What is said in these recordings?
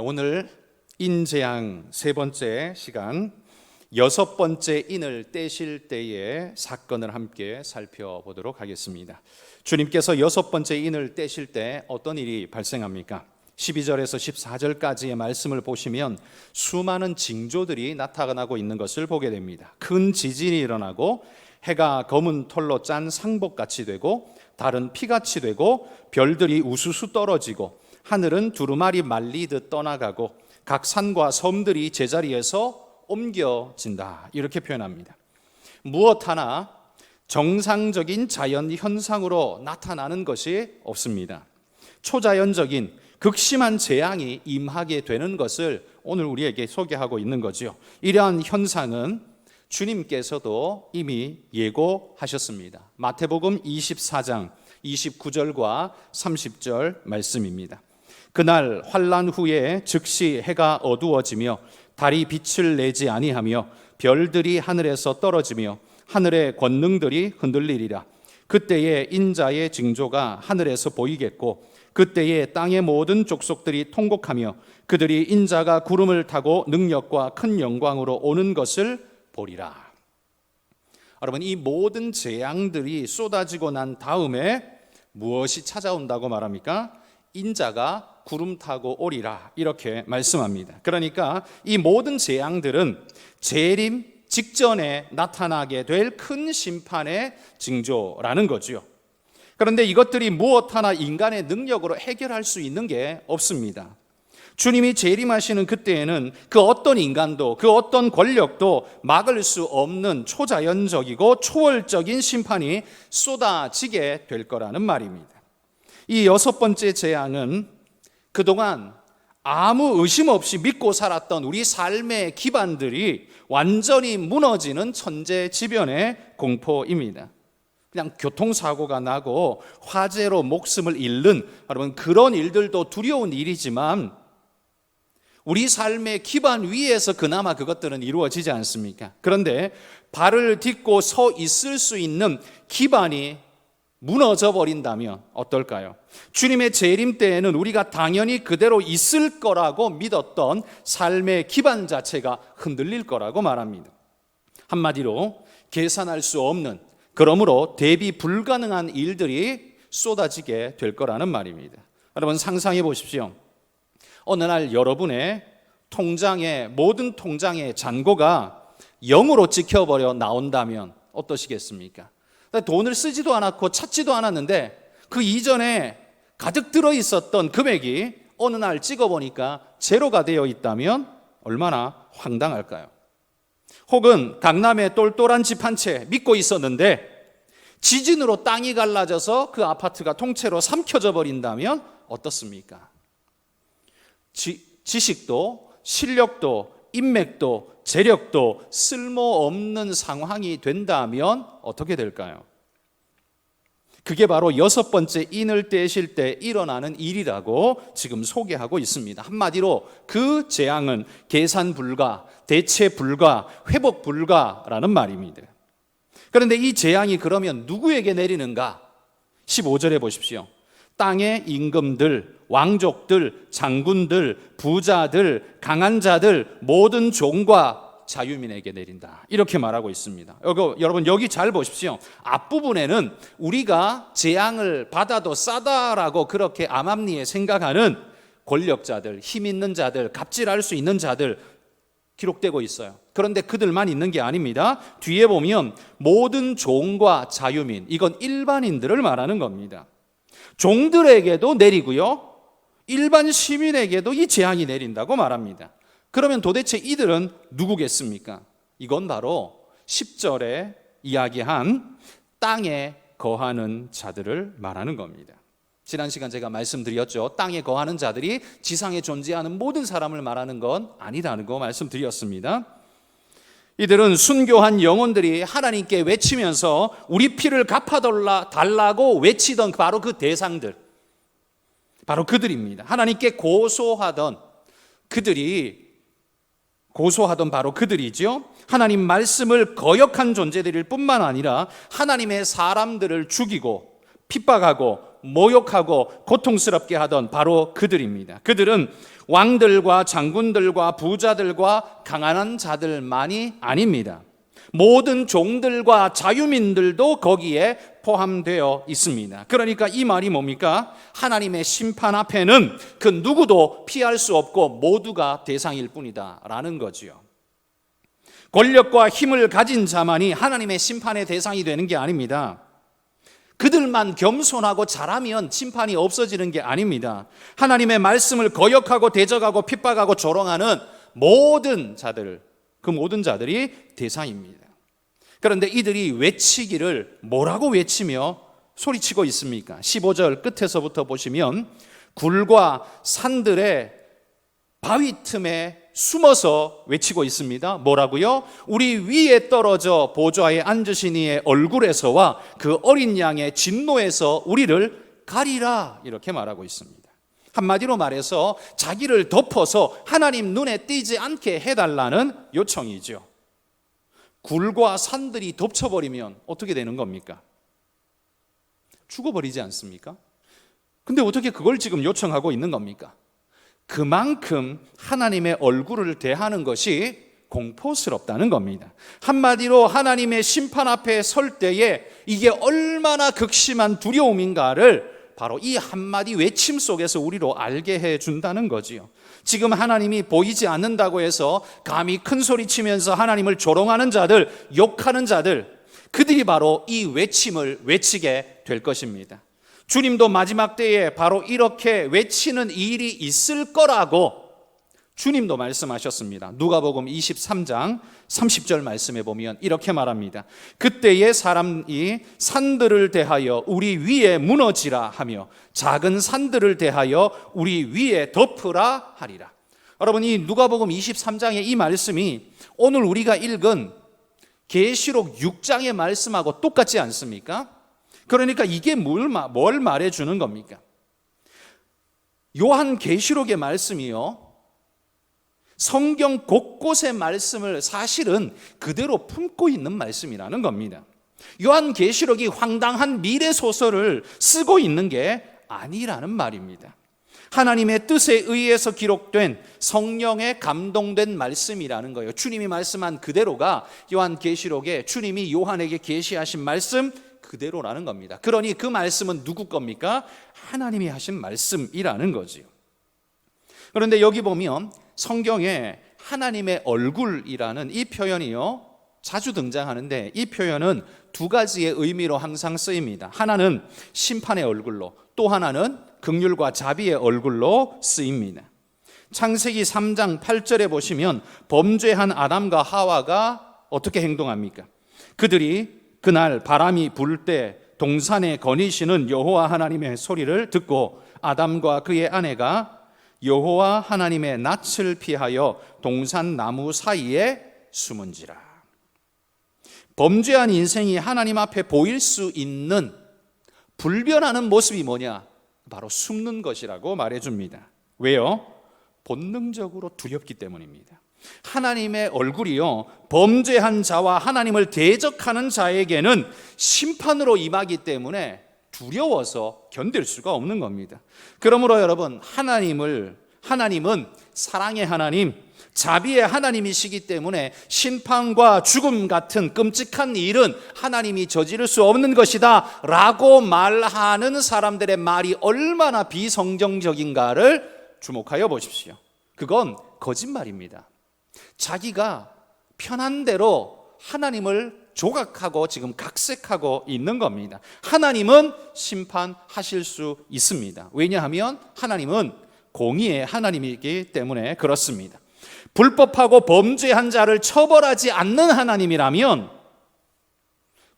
오늘 인재앙 세 번째 시간, 여섯 번째 인을 떼실 때의 사건을 함께 살펴보도록 하겠습니다. 주님께서 여섯 번째 인을 떼실 때 어떤 일이 발생합니까? 12절에서 14절까지의 말씀을 보시면 수많은 징조들이 나타나고 있는 것을 보게 됩니다. 큰 지진이 일어나고 해가 검은 털로 짠 상복같이 되고 달은 피같이 되고 별들이 우수수 떨어지고 하늘은 두루마리 말리듯 떠나가고 각 산과 섬들이 제자리에서 옮겨진다, 이렇게 표현합니다. 무엇 하나 정상적인 자연 현상으로 나타나는 것이 없습니다. 초자연적인 극심한 재앙이 임하게 되는 것을 오늘 우리에게 소개하고 있는 거죠. 이러한 현상은 주님께서도 이미 예고하셨습니다. 마태복음 24장 29절과 30절 말씀입니다. 그날 환난 후에 즉시 해가 어두워지며 달이 빛을 내지 아니하며 별들이 하늘에서 떨어지며 하늘의 권능들이 흔들리리라. 그때에 인자의 징조가 하늘에서 보이겠고 그때에 땅의 모든 족속들이 통곡하며 그들이 인자가 구름을 타고 능력과 큰 영광으로 오는 것을 보리라. 여러분, 이 모든 재앙들이 쏟아지고 난 다음에 무엇이 찾아온다고 말합니까? 인자가 구름 타고 오리라, 이렇게 말씀합니다. 그러니까 이 모든 재앙들은 재림 직전에 나타나게 될 큰 심판의 징조라는 거죠. 그런데 이것들이 무엇 하나 인간의 능력으로 해결할 수 있는 게 없습니다. 주님이 재림하시는 그때에는 그 어떤 인간도 그 어떤 권력도 막을 수 없는 초자연적이고 초월적인 심판이 쏟아지게 될 거라는 말입니다. 이 여섯 번째 재앙은 그동안 아무 의심 없이 믿고 살았던 우리 삶의 기반들이 완전히 무너지는 천재지변의 공포입니다. 그냥 교통사고가 나고 화재로 목숨을 잃는, 여러분, 그런 일들도 두려운 일이지만 우리 삶의 기반 위에서 그나마 그것들은 이루어지지 않습니까? 그런데 발을 딛고 서 있을 수 있는 기반이 무너져 버린다면 어떨까요? 주님의 재림 때에는 우리가 당연히 그대로 있을 거라고 믿었던 삶의 기반 자체가 흔들릴 거라고 말합니다. 한마디로 계산할 수 없는, 그러므로 대비 불가능한 일들이 쏟아지게 될 거라는 말입니다. 여러분, 상상해 보십시오. 어느 날 여러분의 통장에, 모든 통장의 잔고가 0으로 찍혀버려 나온다면 어떠시겠습니까? 돈을 쓰지도 않았고 찾지도 않았는데 그 이전에 가득 들어있었던 금액이 어느 날 찍어보니까 제로가 되어 있다면 얼마나 황당할까요? 혹은 강남에 똘똘한 집 한 채 믿고 있었는데 지진으로 땅이 갈라져서 그 아파트가 통째로 삼켜져 버린다면 어떻습니까? 지식도 실력도 인맥도 재력도 쓸모없는 상황이 된다면 어떻게 될까요? 그게 바로 여섯 번째 인을 떼실 때 일어나는 일이라고 지금 소개하고 있습니다. 한마디로 그 재앙은 계산 불가, 대체 불가, 회복 불가라는 말입니다. 그런데 이 재앙이 그러면 누구에게 내리는가? 15절에 보십시오. 땅의 임금들, 왕족들, 장군들, 부자들, 강한 자들, 모든 종과 자유민에게 내린다, 이렇게 말하고 있습니다. 여러분, 여기 잘 보십시오. 앞부분에는 우리가 재앙을 받아도 싸다라고 그렇게 암암리에 생각하는 권력자들, 힘 있는 자들, 갑질할 수 있는 자들 기록되고 있어요. 그런데 그들만 있는 게 아닙니다. 뒤에 보면 모든 종과 자유민, 이건 일반인들을 말하는 겁니다. 종들에게도 내리고요, 일반 시민에게도 이 재앙이 내린다고 말합니다. 그러면 도대체 이들은 누구겠습니까? 이건 바로 10절에 이야기한 땅에 거하는 자들을 말하는 겁니다. 지난 시간 제가 말씀드렸죠. 땅에 거하는 자들이 지상에 존재하는 모든 사람을 말하는 건 아니라는 거 말씀드렸습니다. 이들은 순교한 영혼들이 하나님께 외치면서 우리 피를 갚아달라고 외치던 바로 그 대상들, 바로 그들입니다. 하나님께 고소하던 바로 그들이죠. 하나님 말씀을 거역한 존재들일 뿐만 아니라 하나님의 사람들을 죽이고 핍박하고 모욕하고 고통스럽게 하던 바로 그들입니다. 그들은 왕들과 장군들과 부자들과 강한 자들만이 아닙니다. 모든 종들과 자유민들도 거기에 포함되어 있습니다. 그러니까 이 말이 뭡니까? 하나님의 심판 앞에는 그 누구도 피할 수 없고 모두가 대상일 뿐이다 라는 거지요. 권력과 힘을 가진 자만이 하나님의 심판의 대상이 되는 게 아닙니다. 그들만 겸손하고 잘하면 심판이 없어지는 게 아닙니다. 하나님의 말씀을 거역하고 대적하고 핍박하고 조롱하는 모든 자들, 그 모든 자들이 대상입니다. 그런데 이들이 외치기를 뭐라고 외치며 소리치고 있습니까? 15절 끝에서부터 보시면 굴과 산들의 바위 틈에 숨어서 외치고 있습니다. 뭐라고요? 우리 위에 떨어져 보좌에 앉으신 이의 얼굴에서와 그 어린 양의 진노에서 우리를 가리라, 이렇게 말하고 있습니다. 한마디로 말해서 자기를 덮어서 하나님 눈에 띄지 않게 해달라는 요청이죠. 굴과 산들이 덮쳐버리면 어떻게 되는 겁니까? 죽어버리지 않습니까? 근데 어떻게 그걸 지금 요청하고 있는 겁니까? 그만큼 하나님의 얼굴을 대하는 것이 공포스럽다는 겁니다. 한마디로 하나님의 심판 앞에 설 때에 이게 얼마나 극심한 두려움인가를 바로 이 한마디 외침 속에서 우리로 알게 해준다는 거지요. 지금 하나님이 보이지 않는다고 해서 감히 큰 소리 치면서 하나님을 조롱하는 자들, 욕하는 자들, 그들이 바로 이 외침을 외치게 될 것입니다. 주님도 마지막 때에 바로 이렇게 외치는 일이 있을 거라고 주님도 말씀하셨습니다. 누가복음 23장 30절 말씀에 보면 이렇게 말합니다. 그때에 사람이 산들을 대하여 우리 위에 무너지라 하며 작은 산들을 대하여 우리 위에 덮으라 하리라. 여러분, 이 누가복음 23장의 이 말씀이 오늘 우리가 읽은 계시록 6장의 말씀하고 똑같지 않습니까? 그러니까 이게 뭘 말해주는 겁니까? 요한 계시록의 말씀이요, 성경 곳곳의 말씀을 사실은 그대로 품고 있는 말씀이라는 겁니다. 요한 계시록이 황당한 미래 소설을 쓰고 있는 게 아니라는 말입니다. 하나님의 뜻에 의해서 기록된 성령에 감동된 말씀이라는 거예요. 주님이 말씀한 그대로가 요한 계시록에 주님이 요한에게 계시하신 말씀 그대로라는 겁니다. 그러니 그 말씀은 누구 겁니까? 하나님이 하신 말씀이라는 거지요. 그런데 여기 보면 성경에 하나님의 얼굴이라는 이 표현이요, 자주 등장하는데 이 표현은 두 가지의 의미로 항상 쓰입니다. 하나는 심판의 얼굴로, 또 하나는 긍휼과 자비의 얼굴로 쓰입니다. 창세기 3장 8절에 보시면 범죄한 아담과 하와가 어떻게 행동합니까? 그들이 그날 바람이 불 때 동산에 거니시는 여호와 하나님의 소리를 듣고 아담과 그의 아내가 여호와 하나님의 낯을 피하여 동산 나무 사이에 숨은지라. 범죄한 인생이 하나님 앞에 보일 수 있는 불변하는 모습이 뭐냐? 바로 숨는 것이라고 말해줍니다. 왜요? 본능적으로 두렵기 때문입니다. 하나님의 얼굴이요, 범죄한 자와 하나님을 대적하는 자에게는 심판으로 임하기 때문에 두려워서 견딜 수가 없는 겁니다. 그러므로 여러분, 하나님은 사랑의 하나님, 자비의 하나님이시기 때문에 심판과 죽음 같은 끔찍한 일은 하나님이 저지를 수 없는 것이다 라고 말하는 사람들의 말이 얼마나 비성경적인가를 주목하여 보십시오. 그건 거짓말입니다. 자기가 편한 대로 하나님을 조각하고 지금 각색하고 있는 겁니다. 하나님은 심판하실 수 있습니다. 왜냐하면 하나님은 공의의 하나님이기 때문에 그렇습니다. 불법하고 범죄한 자를 처벌하지 않는 하나님이라면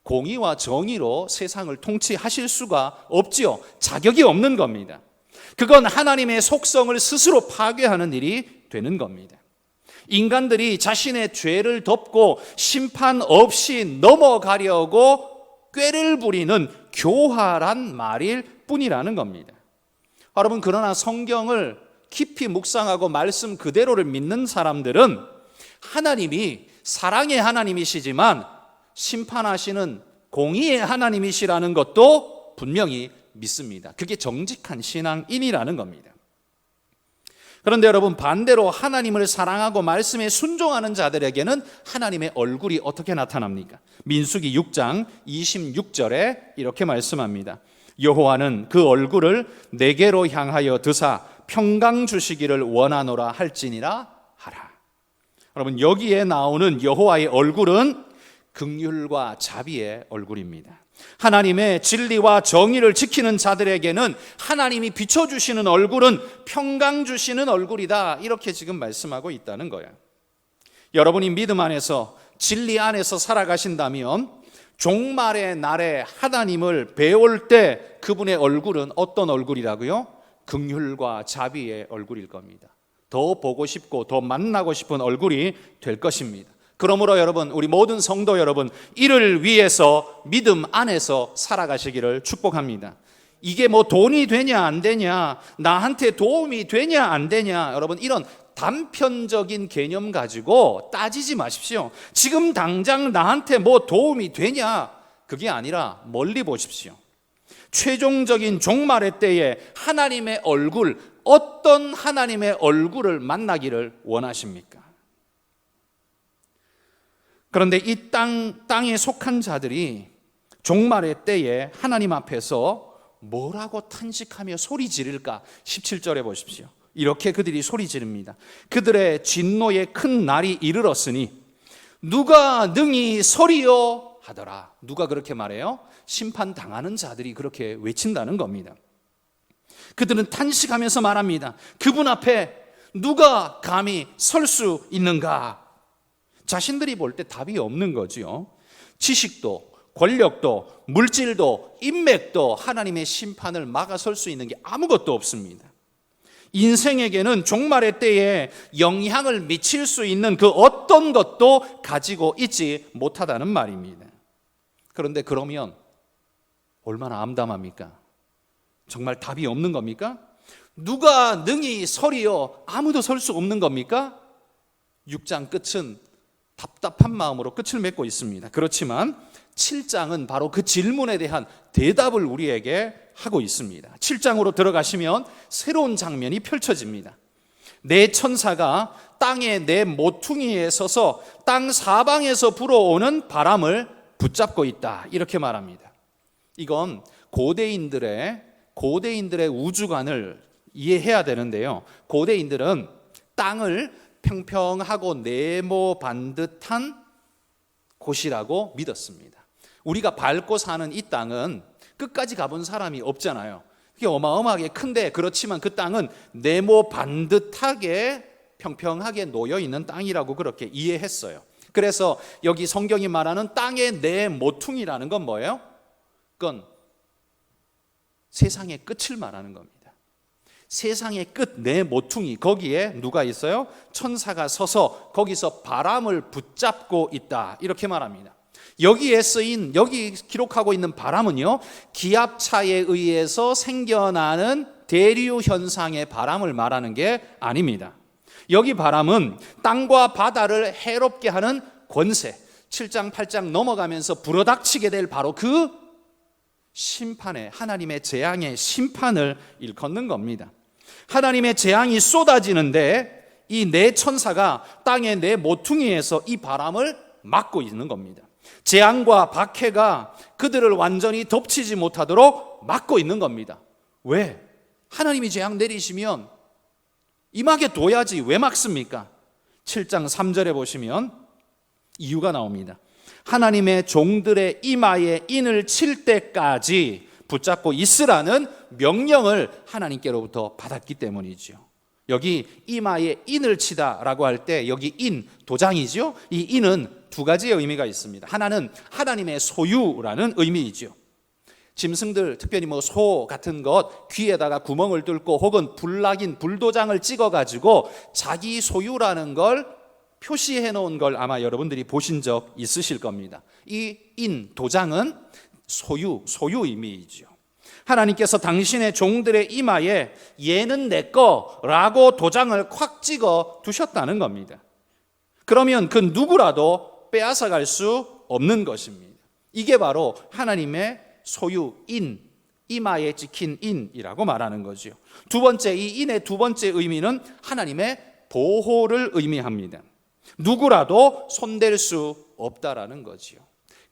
공의와 정의로 세상을 통치하실 수가 없지요. 자격이 없는 겁니다. 그건 하나님의 속성을 스스로 파괴하는 일이 되는 겁니다. 인간들이 자신의 죄를 덮고 심판 없이 넘어가려고 꾀를 부리는 교활한 말일 뿐이라는 겁니다. 여러분, 그러나 성경을 깊이 묵상하고 말씀 그대로를 믿는 사람들은 하나님이 사랑의 하나님이시지만 심판하시는 공의의 하나님이시라는 것도 분명히 믿습니다. 그게 정직한 신앙인이라는 겁니다. 그런데 여러분, 반대로 하나님을 사랑하고 말씀에 순종하는 자들에게는 하나님의 얼굴이 어떻게 나타납니까? 민수기 6장 26절에 이렇게 말씀합니다. 여호와는 그 얼굴을 내게로 향하여 드사 평강 주시기를 원하노라 할지니라 하라. 여러분, 여기에 나오는 여호와의 얼굴은 긍휼과 자비의 얼굴입니다. 하나님의 진리와 정의를 지키는 자들에게는 하나님이 비춰주시는 얼굴은 평강 주시는 얼굴이다, 이렇게 지금 말씀하고 있다는 거예요. 여러분이 믿음 안에서 진리 안에서 살아가신다면 종말의 날에 하나님을 배울 때 그분의 얼굴은 어떤 얼굴이라고요? 긍휼과 자비의 얼굴일 겁니다. 더 보고 싶고 더 만나고 싶은 얼굴이 될 것입니다. 그러므로 여러분, 우리 모든 성도 여러분, 이를 위해서 믿음 안에서 살아가시기를 축복합니다. 이게 뭐 돈이 되냐 안 되냐, 나한테 도움이 되냐 안 되냐, 여러분 이런 단편적인 개념 가지고 따지지 마십시오. 지금 당장 나한테 뭐 도움이 되냐, 그게 아니라 멀리 보십시오. 최종적인 종말의 때에 하나님의 얼굴, 어떤 하나님의 얼굴을 만나기를 원하십니까? 그런데 이 땅에 속한 자들이 종말의 때에 하나님 앞에서 뭐라고 탄식하며 소리 지를까? 17절에 보십시오. 이렇게 그들이 소리 지릅니다. 그들의 진노의 큰 날이 이르렀으니 누가 능히 서리요 하더라. 누가 그렇게 말해요? 심판당하는 자들이 그렇게 외친다는 겁니다. 그들은 탄식하면서 말합니다. 그분 앞에 누가 감히 설 수 있는가? 자신들이 볼 때 답이 없는 거죠. 지식도, 권력도, 물질도, 인맥도 하나님의 심판을 막아설 수 있는 게 아무것도 없습니다. 인생에게는 종말의 때에 영향을 미칠 수 있는 그 어떤 것도 가지고 있지 못하다는 말입니다. 그런데 그러면 얼마나 암담합니까? 정말 답이 없는 겁니까? 누가 능히 서리요? 아무도 설 수 없는 겁니까? 6장 끝은 답답한 마음으로 끝을 맺고 있습니다. 그렇지만 7장은 바로 그 질문에 대한 대답을 우리에게 하고 있습니다. 7장으로 들어가시면 새로운 장면이 펼쳐집니다. 네 천사가 땅의 네 모퉁이에 서서 땅 사방에서 불어오는 바람을 붙잡고 있다, 이렇게 말합니다. 이건 고대인들의 우주관을 이해해야 되는데요. 고대인들은 땅을 평평하고 네모 반듯한 곳이라고 믿었습니다. 우리가 밟고 사는 이 땅은 끝까지 가본 사람이 없잖아요. 이게 어마어마하게 큰데, 그렇지만 그 땅은 네모 반듯하게 평평하게 놓여 있는 땅이라고 그렇게 이해했어요. 그래서 여기 성경이 말하는 땅의 네 모퉁이라는 건 뭐예요? 그건 세상의 끝을 말하는 겁니다. 세상의 끝 네 모퉁이, 거기에 누가 있어요? 천사가 서서 거기서 바람을 붙잡고 있다, 이렇게 말합니다. 여기 기록하고 있는 바람은요, 기압차에 의해서 생겨나는 대류 현상의 바람을 말하는 게 아닙니다. 여기 바람은 땅과 바다를 해롭게 하는 권세, 7장 8장 넘어가면서 불어닥치게 될 바로 그 심판의, 하나님의 재앙의 심판을 일컫는 겁니다. 하나님의 재앙이 쏟아지는데 이 네 천사가 땅의 네 모퉁이에서 이 바람을 막고 있는 겁니다. 재앙과 박해가 그들을 완전히 덮치지 못하도록 막고 있는 겁니다. 왜? 하나님이 재앙 내리시면 임하게 둬야지 왜 막습니까? 7장 3절에 보시면 이유가 나옵니다. 하나님의 종들의 이마에 인을 칠 때까지 붙잡고 있으라는 명령을 하나님께로부터 받았기 때문이죠. 여기 이마에 인을 치다라고 할 때 여기 인, 도장이죠. 이 인은 두 가지의 의미가 있습니다. 하나는 하나님의 소유라는 의미이죠. 짐승들, 특별히 소 같은 것 귀에다가 구멍을 뚫고 혹은 불도장을 찍어가지고 자기 소유라는 걸 표시해 놓은 걸 아마 여러분들이 보신 적 있으실 겁니다. 이 인, 도장은 소유 의미이죠. 하나님께서 당신의 종들의 이마에 얘는 내 거라고 도장을 콱 찍어 두셨다는 겁니다. 그러면 그 누구라도 빼앗아갈 수 없는 것입니다. 이게 바로 하나님의 소유인, 이마에 찍힌 인이라고 말하는 거죠. 두 번째, 이 인의 두 번째 의미는 하나님의 보호를 의미합니다. 누구라도 손댈 수 없다라는 거지요.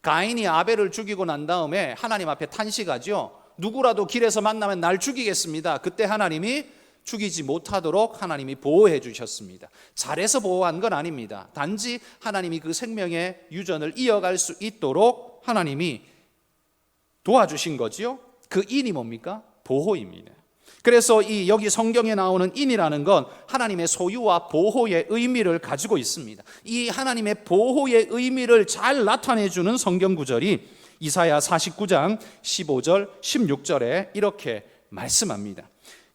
가인이 아벨을 죽이고 난 다음에 하나님 앞에 탄식하죠. 누구라도 길에서 만나면 날 죽이겠습니다. 그때 하나님이 죽이지 못하도록 하나님이 보호해 주셨습니다. 잘해서 보호한 건 아닙니다. 단지 하나님이 그 생명의 유전을 이어갈 수 있도록 하나님이 도와주신 거지요. 그 인이 뭡니까? 보호입니다. 그래서 여기 성경에 나오는 인이라는 건 하나님의 소유와 보호의 의미를 가지고 있습니다. 이 하나님의 보호의 의미를 잘 나타내 주는 성경 구절이 이사야 49장 15절 16절에 이렇게 말씀합니다.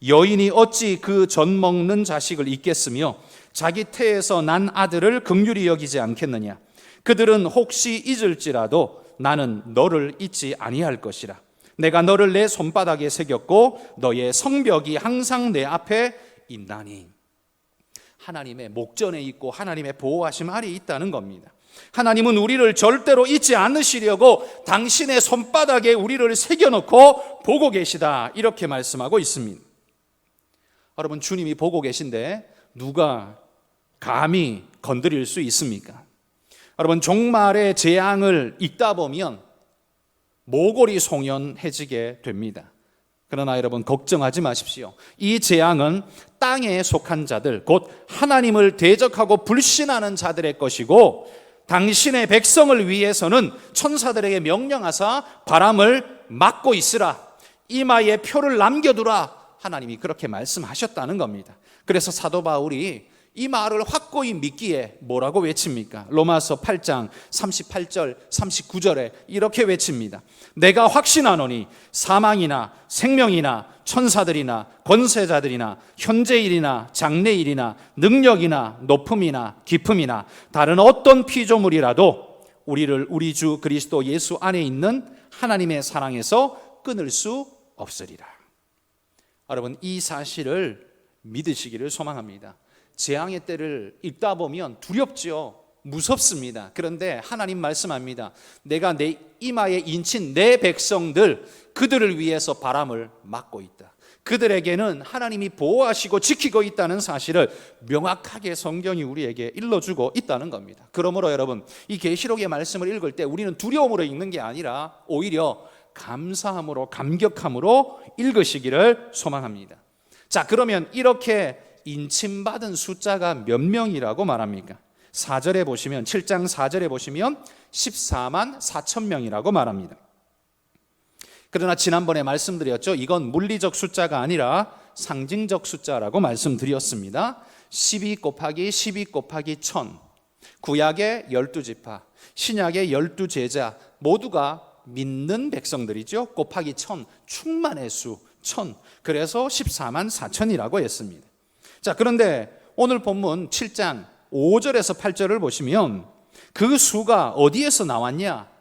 여인이 어찌 그 젖 먹는 자식을 잊겠으며 자기 태에서 난 아들을 긍휼히 여기지 않겠느냐. 그들은 혹시 잊을지라도 나는 너를 잊지 아니할 것이라. 내가 너를 내 손바닥에 새겼고 너의 성벽이 항상 내 앞에 있나니. 하나님의 목전에 있고 하나님의 보호하심 아래 있다는 겁니다. 하나님은 우리를 절대로 잊지 않으시려고 당신의 손바닥에 우리를 새겨놓고 보고 계시다, 이렇게 말씀하고 있습니다. 여러분, 주님이 보고 계신데 누가 감히 건드릴 수 있습니까? 여러분, 종말의 재앙을 읽다 보면 모골이 송연해지게 됩니다. 그러나 여러분, 걱정하지 마십시오. 이 재앙은 땅에 속한 자들, 곧 하나님을 대적하고 불신하는 자들의 것이고, 당신의 백성을 위해서는 천사들에게 명령하사 바람을 막고 있으라, 이마에 표를 남겨두라, 하나님이 그렇게 말씀하셨다는 겁니다. 그래서 사도 바울이 이 말을 확고히 믿기에 뭐라고 외칩니까? 로마서 8장 38절 39절에 이렇게 외칩니다. 내가 확신하노니 사망이나 생명이나 천사들이나 권세자들이나 현재일이나 장래일이나 능력이나 높음이나 깊음이나 다른 어떤 피조물이라도 우리를 우리 주 그리스도 예수 안에 있는 하나님의 사랑에서 끊을 수 없으리라. 여러분, 이 사실을 믿으시기를 소망합니다. 재앙의 때를 읽다 보면 두렵죠. 무섭습니다. 그런데 하나님 말씀합니다. 내가 내 이마에 인친 내 백성들, 그들을 위해서 바람을 막고 있다. 그들에게는 하나님이 보호하시고 지키고 있다는 사실을 명확하게 성경이 우리에게 일러주고 있다는 겁니다. 그러므로 여러분, 이 계시록의 말씀을 읽을 때 우리는 두려움으로 읽는 게 아니라 오히려 감사함으로, 감격함으로 읽으시기를 소망합니다. 자, 그러면 이렇게 인침받은 숫자가 몇 명이라고 말합니까? 4절에 보시면, 7장 4절에 보시면 14만 4천 명이라고 말합니다. 그러나 지난번에 말씀드렸죠. 이건 물리적 숫자가 아니라 상징적 숫자라고 말씀드렸습니다. 12 곱하기 12 곱하기 1000, 구약의 12지파, 신약의 12제자 모두가 믿는 백성들이죠. 곱하기 1000, 충만의 수 1000, 그래서 14만 4천이라고 했습니다. 자, 그런데 오늘 본문 7장 5절에서 8절을 보시면 그 수가 어디에서 나왔냐?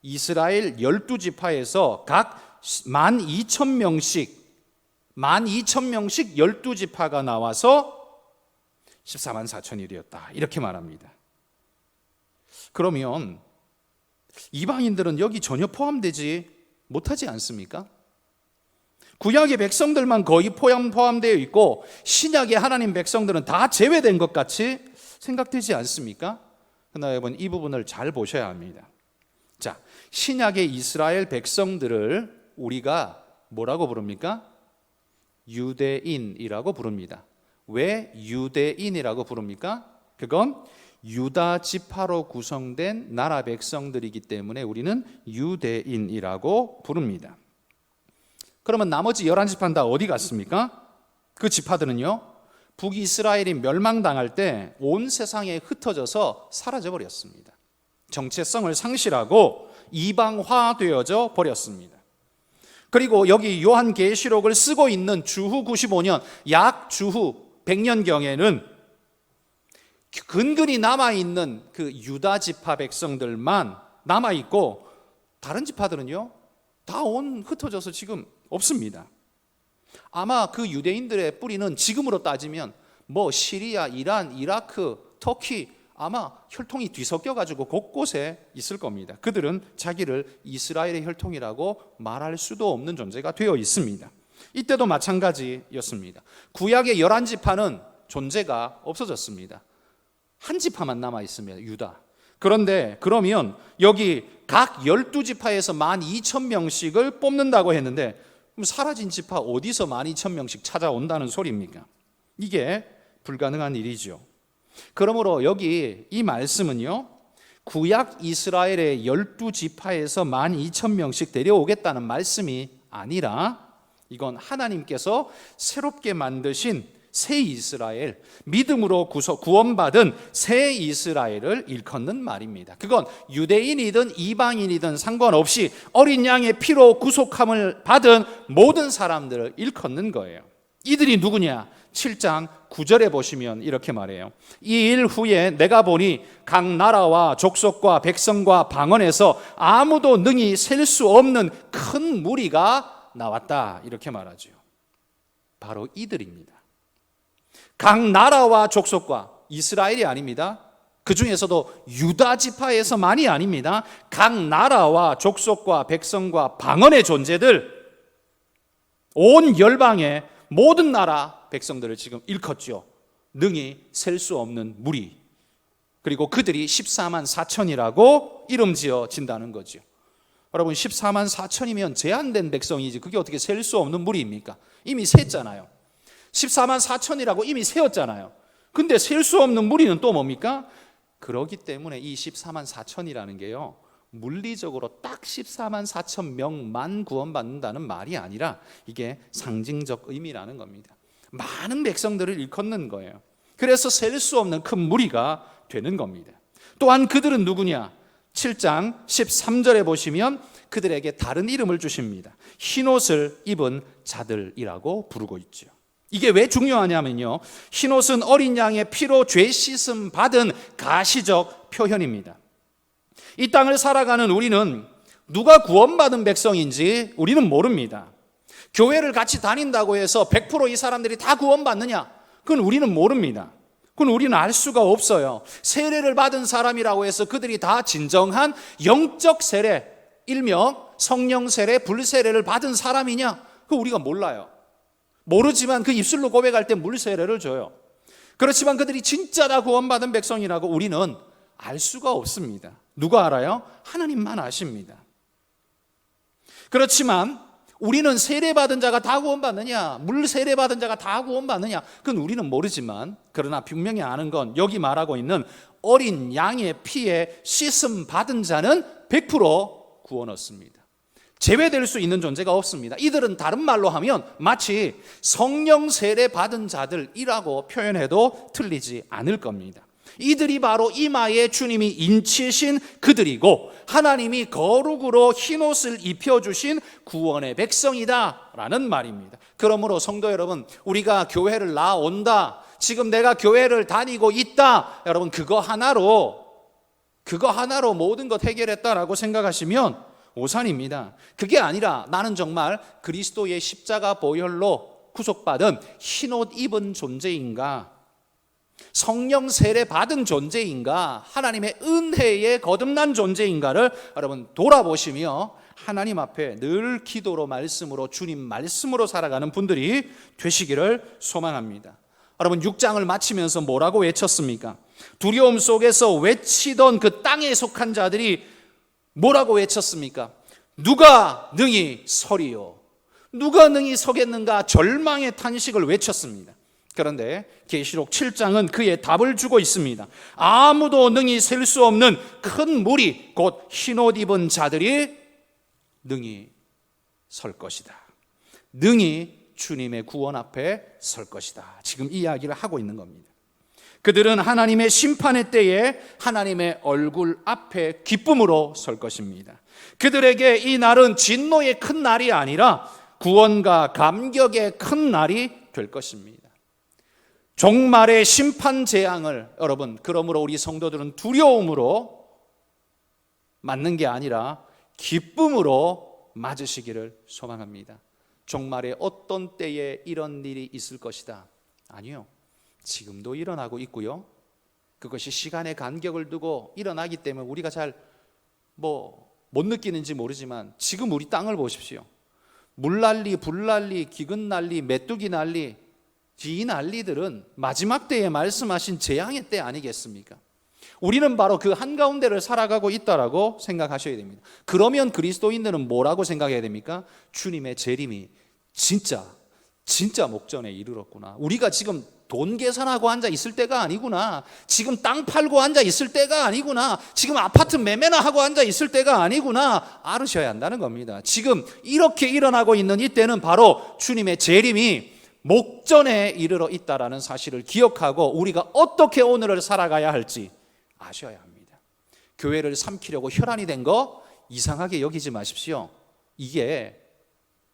이스라엘 12지파에서 각 12,000명씩 12지파가 나와서 14만 4천이 되었다, 이렇게 말합니다. 그러면 이방인들은 여기 전혀 포함되지 못하지 않습니까? 구약의 백성들만 거의 포함되어 있고 신약의 하나님 백성들은 다 제외된 것 같이 생각되지 않습니까? 그러나 여러분, 이 부분을 잘 보셔야 합니다. 자, 신약의 이스라엘 백성들을 우리가 뭐라고 부릅니까? 유대인이라고 부릅니다. 왜 유대인이라고 부릅니까? 그건 유다 지파로 구성된 나라 백성들이기 때문에 우리는 유대인이라고 부릅니다. 그러면 나머지 11지파는 다 어디 갔습니까? 그 지파들은요, 북이스라엘이 멸망당할 때 온 세상에 흩어져서 사라져버렸습니다. 정체성을 상실하고 이방화되어져 버렸습니다. 그리고 여기 요한계시록을 쓰고 있는 주후 95년, 약 주후 100년경에는 근근히 남아있는 그 유다 지파 백성들만 남아있고 다른 지파들은요, 다 흩어져서 지금 없습니다. 아마 그 유대인들의 뿌리는 지금으로 따지면 시리아, 이란, 이라크, 터키, 아마 혈통이 뒤섞여 가지고 곳곳에 있을 겁니다. 그들은 자기를 이스라엘의 혈통이라고 말할 수도 없는 존재가 되어 있습니다. 이때도 마찬가지였습니다. 구약의 11지파는 존재가 없어졌습니다. 한 지파만 남아 있습니다. 유다. 그런데 그러면 여기 각 12지파에서 12,000명씩을 뽑는다고 했는데 그럼 사라진 지파 어디서 12,000명씩 찾아온다는 소리입니까? 이게 불가능한 일이죠. 그러므로 여기 이 말씀은요, 구약 이스라엘의 12지파에서 12,000명씩 데려오겠다는 말씀이 아니라 이건 하나님께서 새롭게 만드신 새 이스라엘, 믿음으로 구원받은 새 이스라엘을 일컫는 말입니다. 그건 유대인이든 이방인이든 상관없이 어린 양의 피로 구속함을 받은 모든 사람들을 일컫는 거예요. 이들이 누구냐? 7장 9절에 보시면 이렇게 말해요. 이 일 후에 내가 보니 각 나라와 족속과 백성과 방언에서 아무도 능히 셀 수 없는 큰 무리가 나왔다, 이렇게 말하죠. 바로 이들입니다. 각 나라와 족속과, 이스라엘이 아닙니다. 그 중에서도 유다 지파에서만이 아닙니다. 각 나라와 족속과 백성과 방언의 존재들, 온 열방의 모든 나라 백성들을 지금 일컫죠. 능히 셀 수 없는 무리. 그리고 그들이 14만 4천이라고 이름 지어진다는 거죠. 여러분, 14만 4천이면 제한된 백성이지 그게 어떻게 셀 수 없는 무리입니까? 이미 셌잖아요. 14만 4천이라고 이미 세었잖아요. 근데 셀 수 없는 무리는 또 뭡니까? 그러기 때문에 이 14만 4천이라는 게요, 물리적으로 딱 14만 4천 명만 구원받는다는 말이 아니라 이게 상징적 의미라는 겁니다. 많은 백성들을 일컫는 거예요. 그래서 셀 수 없는 큰 무리가 되는 겁니다. 또한 그들은 누구냐? 7장 13절에 보시면 그들에게 다른 이름을 주십니다. 흰옷을 입은 자들이라고 부르고 있죠. 이게 왜 중요하냐면요, 흰옷은 어린 양의 피로 죄 씻음 받은 가시적 표현입니다. 이 땅을 살아가는 우리는 누가 구원받은 백성인지 우리는 모릅니다. 교회를 같이 다닌다고 해서 100% 이 사람들이 다 구원받느냐? 그건 우리는 모릅니다. 그건 우리는 알 수가 없어요. 세례를 받은 사람이라고 해서 그들이 다 진정한 영적 세례, 일명 성령 세례, 불세례를 받은 사람이냐? 그거 우리가 몰라요. 모르지만 그 입술로 고백할 때 물세례를 줘요. 그렇지만 그들이 진짜 다 구원받은 백성이라고 우리는 알 수가 없습니다. 누가 알아요? 하나님만 아십니다. 그렇지만 우리는 세례받은 자가 다 구원받느냐, 물 세례받은 자가 다 구원받느냐, 그건 우리는 모르지만, 그러나 분명히 아는 건 여기 말하고 있는 어린 양의 피에 씻음 받은 자는 100% 구원 얻습니다. 제외될 수 있는 존재가 없습니다. 이들은 다른 말로 하면 마치 성령 세례 받은 자들이라고 표현해도 틀리지 않을 겁니다. 이들이 바로 이마에 주님이 인치신 그들이고 하나님이 거룩으로 흰옷을 입혀주신 구원의 백성이다 라는 말입니다. 그러므로 성도 여러분, 우리가 교회를 나온다, 지금 내가 교회를 다니고 있다, 여러분 그거 하나로 모든 것 해결했다라고 생각하시면 오산입니다. 그게 아니라 나는 정말 그리스도의 십자가 보혈로 구속받은 흰옷 입은 존재인가, 성령 세례 받은 존재인가, 하나님의 은혜에 거듭난 존재인가를 여러분 돌아보시며 하나님 앞에 늘 기도로 말씀으로, 주님 말씀으로 살아가는 분들이 되시기를 소망합니다. 여러분 6장을 마치면서 뭐라고 외쳤습니까? 두려움 속에서 외치던 그 땅에 속한 자들이 뭐라고 외쳤습니까? 누가 능히 서리요? 누가 능히 서겠는가? 절망의 탄식을 외쳤습니다. 그런데 계시록 7장은 그의 답을 주고 있습니다. 아무도 능히 셀 수 없는 큰 무리, 곧 흰옷 입은 자들이 능히 설 것이다. 능히 주님의 구원 앞에 설 것이다. 지금 이 이야기를 하고 있는 겁니다. 그들은 하나님의 심판의 때에 하나님의 얼굴 앞에 기쁨으로 설 것입니다. 그들에게 이 날은 진노의 큰 날이 아니라 구원과 감격의 큰 날이 될 것입니다. 종말의 심판 재앙을 여러분, 그러므로 우리 성도들은 두려움으로 맞는 게 아니라 기쁨으로 맞으시기를 소망합니다. 종말의 어떤 때에 이런 일이 있을 것이다. 아니요. 지금도 일어나고 있고요. 그것이 시간의 간격을 두고 일어나기 때문에 우리가 잘 못 느끼는지 모르지만 지금 우리 땅을 보십시오. 물난리, 불난리, 기근난리, 메뚜기 난리, 이 난리들은 마지막 때에 말씀하신 재앙의 때 아니겠습니까? 우리는 바로 그 한가운데를 살아가고 있다라고 생각하셔야 됩니다. 그러면 그리스도인들은 뭐라고 생각해야 됩니까? 주님의 재림이 진짜 목전에 이르렀구나. 우리가 지금 돈 계산하고 앉아 있을 때가 아니구나. 지금 땅 팔고 앉아 있을 때가 아니구나. 지금 아파트 매매나 하고 앉아 있을 때가 아니구나. 알으셔야 한다는 겁니다. 지금 이렇게 일어나고 있는 이때는 바로 주님의 재림이 목전에 이르러 있다라는 사실을 기억하고 우리가 어떻게 오늘을 살아가야 할지 아셔야 합니다. 교회를 삼키려고 혈안이 된 거 이상하게 여기지 마십시오. 이게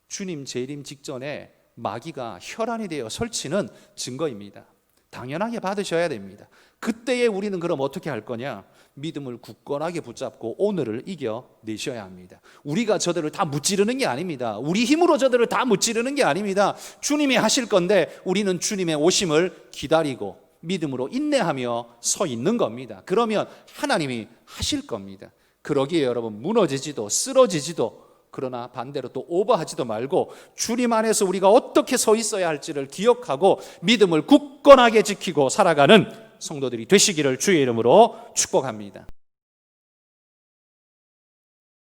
주님 재림 직전에 마귀가 혈안이 되어 설치는 증거입니다. 당연하게 받으셔야 됩니다. 그때에 우리는 그럼 어떻게 할 거냐? 믿음을 굳건하게 붙잡고 오늘을 이겨내셔야 합니다. 우리가 저들을 다 무찌르는 게 아닙니다. 우리 힘으로 저들을 다 무찌르는 게 아닙니다. 주님이 하실 건데 우리는 주님의 오심을 기다리고 믿음으로 인내하며 서 있는 겁니다. 그러면 하나님이 하실 겁니다. 그러기에 여러분 무너지지도 쓰러지지도 그러나 반대로 또 오버하지도 말고 주님 안에서 우리가 어떻게 서 있어야 할지를 기억하고 믿음을 굳건하게 지키고 살아가는 성도들이 되시기를 주의 이름으로 축복합니다.